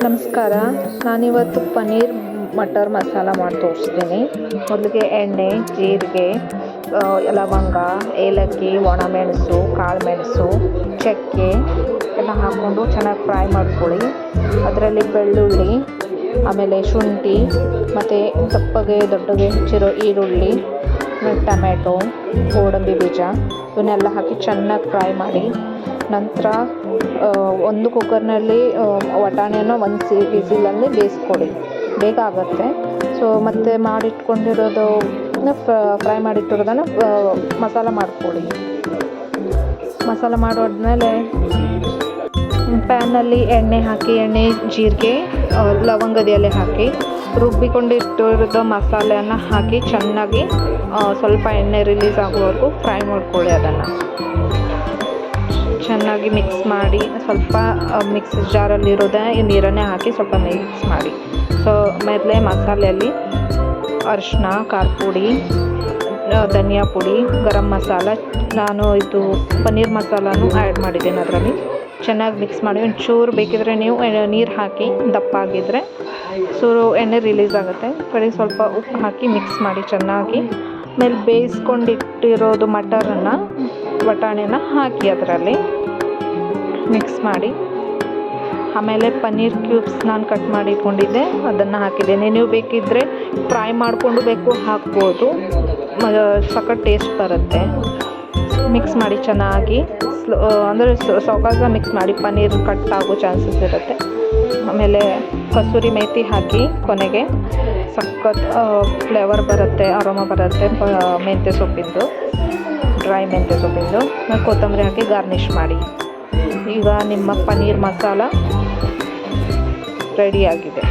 ನಮಸ್ಕಾರ. ನಾನಿವತ್ತು ಪನ್ನೀರ್ ಮಟರ್ ಮಸಾಲ ಮಾಡಿ ತೋರಿಸ್ತೀನಿ. ಮೊದಲಿಗೆ ಎಣ್ಣೆ, ಜೀರಿಗೆ, ಲವಂಗ, ಏಲಕ್ಕಿ, ಒಣಮೆಣಸು, ಕಾಳುಮೆಣಸು, ಚಕ್ಕೆ ಎಲ್ಲ ಹಾಕ್ಕೊಂಡು ಚೆನ್ನಾಗಿ ಫ್ರೈ ಮಾಡ್ಕೊಳ್ಳಿ. ಅದರಲ್ಲಿ ಬೆಳ್ಳುಳ್ಳಿ, ಆಮೇಲೆ ಶುಂಠಿ, ಮತ್ತು ದೊಡ್ಡಗೆ ಹೆಚ್ಚಿರೋ ಈರುಳ್ಳಿ, ಟೊಮೆಟೊ, ಗೋಡಂಬಿ ಬೀಜ ಇವನ್ನೆಲ್ಲ ಹಾಕಿ ಚೆನ್ನಾಗಿ ಫ್ರೈ ಮಾಡಿ. ನಂತರ ಒಂದು ಕುಕ್ಕರ್ನಲ್ಲಿ ವಟಾಣಿಯನ್ನು ಒಂದು ವಿಸಿಲಲ್ಲಿ ಬೇಯಿಸ್ಕೊಳ್ಳಿ, ಬೇಗ ಆಗುತ್ತೆ. ಸೊ ಮತ್ತು ಮಾಡಿಟ್ಕೊಂಡಿರೋದು ಫ್ರೈ ಮಾಡಿಟ್ಟಿರೋದನ್ನು ಮಸಾಲ ಮಾಡ್ಕೊಳ್ಳಿ. ಮಸಾಲ ಮಾಡೋದ್ಮೇಲೆ ಪ್ಯಾನಲ್ಲಿ ಎಣ್ಣೆ ಹಾಕಿ, ಜೀರಿಗೆ, ಲವಂಗದ ಎಲೆ ಹಾಕಿ ರುಬ್ಬಿಕೊಂಡಿಟ್ಟಿರೋ ಮಸಾಲೆಯನ್ನು ಹಾಕಿ ಚೆನ್ನಾಗಿ ಸ್ವಲ್ಪ ಎಣ್ಣೆ ರಿಲೀಸ್ ಆಗುವವರೆಗೂ ಫ್ರೈ ಮಾಡ್ಕೊಳ್ಳಿ. ಅದನ್ನು ಚೆನ್ನಾಗಿ ಮಿಕ್ಸ್ ಮಾಡಿ, ಸ್ವಲ್ಪ ಮಿಕ್ಸ್ ಜಾರಲ್ಲಿರೋದೇ ನೀರನ್ನೇ ಹಾಕಿ ಸ್ವಲ್ಪ ಮಿಕ್ಸ್ ಮಾಡಿ. ಸೊ ಆಮೇಲೆ ಮಸಾಲೆಯಲ್ಲಿ ಅರಿಶಿನ, ಖಾರ ಪುಡಿ, ಧನಿಯಾ ಪುಡಿ, ಗರಂ ಮಸಾಲ, ನಾನು ಇದು ಪನ್ನೀರ್ ಮಸಾಲನೂ ಆ್ಯಡ್ ಮಾಡಿದ್ದೀನಿ. ಅದರಲ್ಲಿ ಚೆನ್ನಾಗಿ ಮಿಕ್ಸ್ ಮಾಡಿ. ಒಂಚೂರು ಬೇಕಿದ್ರೆ ನೀವು ನೀರು ಹಾಕಿ, ದಪ್ಪ ಆಗಿದ್ದರೆ ಚೂರು ಎಣ್ಣೆ ರಿಲೀಸ್ ಆಗುತ್ತೆ. ಕಡೆ ಸ್ವಲ್ಪ ಉಪ್ಪು ಹಾಕಿ ಮಿಕ್ಸ್ ಮಾಡಿ ಚೆನ್ನಾಗಿ. ಆಮೇಲೆ ಬೇಯಿಸ್ಕೊಂಡಿಟ್ಟಿರೋದು ಮಟರನ್ನು, ಬಟಾಣಿನ ಹಾಕಿ ಅದರಲ್ಲಿ ಮಿಕ್ಸ್ ಮಾಡಿ. ಆಮೇಲೆ ಪನ್ನೀರ್ ಕ್ಯೂಬ್ಸ್ ನಾನು ಕಟ್ ಮಾಡಿ ಇಟ್ಕೊಂಡಿದ್ದೆ, ಅದನ್ನು ಹಾಕಿದ್ದೇನೆ. ನೀವು ಬೇಕಿದ್ದರೆ ಫ್ರೈ ಮಾಡಿಕೊಂಡು ಹಾಕ್ಬೋದು, ಸಖತ್ ಟೇಸ್ಟ್ ಬರುತ್ತೆ. ಮಿಕ್ಸ್ ಮಾಡಿ ಚೆನ್ನಾಗಿ, ಅಂದರೆ ಸಾವಕಾಶ ಮಿಕ್ಸ್ ಮಾಡಿ, ಪನ್ನೀರ್ ಕಟ್ ಆಗೋ ಚಾನ್ಸಸ್ ಇರುತ್ತೆ. ಆಮೇಲೆ ಕಸೂರಿ ಮೇಥಿ ಹಾಕಿ ಕೊನೆಗೆ ಸಖತ್ ಫ್ಲೇವರ್ ಬರುತ್ತೆ, ಅರೋಮಾ ಬರುತ್ತೆ ಮೆಂತ್ಯ ಸೊಪ್ಪಿಂದು, ಡ್ರೈ ಮೆಂತ್ಯ ಸೊಪ್ಪಿಂದು. ಕೊತ್ತಂಬರಿ ಹಾಕಿ ಗಾರ್ನಿಷ್ ಮಾಡಿ. ಈಗ ನಿಮ್ಮ ಪನ್ನೀರ್ ಮಸಾಲ ರೆಡಿಯಾಗಿದೆ.